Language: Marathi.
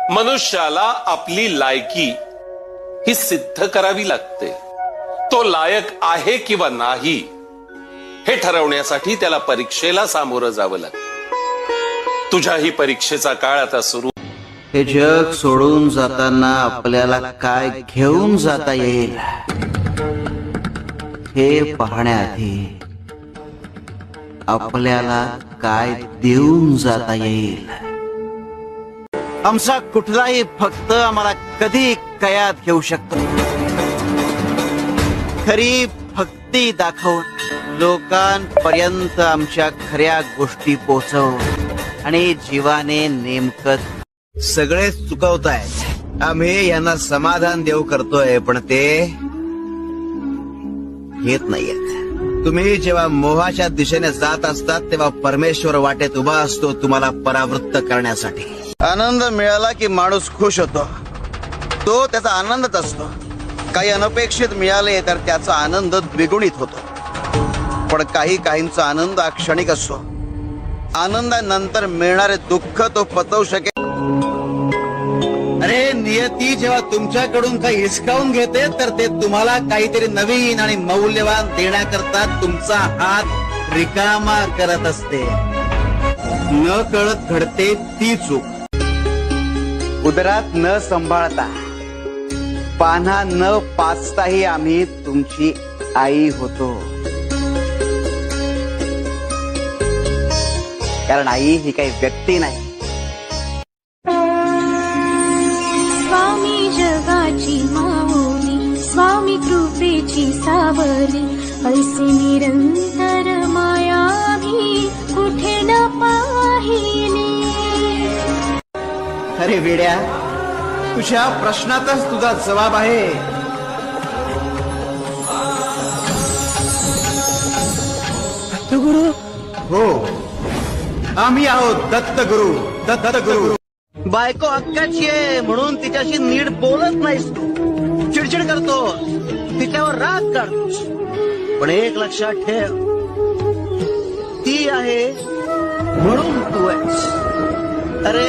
मनुष्याला आपली लायकी ही सिद्ध करावी लागते. तो लायक आहे किंवा नाही हे ठरवण्यासाठी त्याला परीक्षेला सामोरं जावं लागतं. तुझ्याही परीक्षेचा काळ आता सुरू. हे जग सोडून जाताना आपल्याला काय घेऊन जाता येईल हे पाहण्याआधी आपल्याला काय देऊन जाता येईल. आमचा कुठलाही भक्त आम्हाला कधी कयात घेऊ शकतो. खरी भक्ती दाखवून लोकांपर्यंत आमच्या खऱ्या गोष्टी पोहोचव आणि जीवाने नेमकं सगळे चुकवतायत. आम्ही यांना समाधान देऊ करतोय पण ते येत नाहीयेत. तुम्ही जेव्हा मोहाच्या दिशेने जात असतात तेव्हा परमेश्वर वाटेत उभा असतो तुम्हाला परावृत्त करण्यासाठी. आनंद मिळाला की माणूस खुश होतो. तो त्याचा आनंदच असतो. काही अनपेक्षित मिळाले तर त्याचा आनंद द्विगुणित होतो. पण काहींचा आनंद क्षणिक असतो. आनंदानंतर मिळणारे दुःख तो पचवू शकेल. अरे नियती जेव्हा तुमच्याकडून काही हिसकावून घेते तर ते तुम्हाला काहीतरी नवीन आणि मौल्यवान देण्याकरता तुमचा हात रिकामा करत असते. न कळत घडते ती चूक. उदरात न सांभाळता पान्हा न पाचताही आम्ही तुमची आई होतो. कारण आई ही काही व्यक्ती नाही. स्वामी जगाची माऊली, स्वामी कृपेची सावली, ऐसी निरंतर माया भी कुठे न पाहिली. अरे वेड्या, तुझ्या प्रश्नातच तुझा जबाब आहे. दत्तगुरु हो, आम्ही आहोत दत्तगुरु. दत्तगुरु बायको हक्काची आहे म्हणून तिच्याशी नीट बोलत नाहीस तू. चिडचिड करतो, तिच्यावर राग काढतोस. पण एक लक्षात ठेव, ती आहे म्हणून तू आहेस. अरे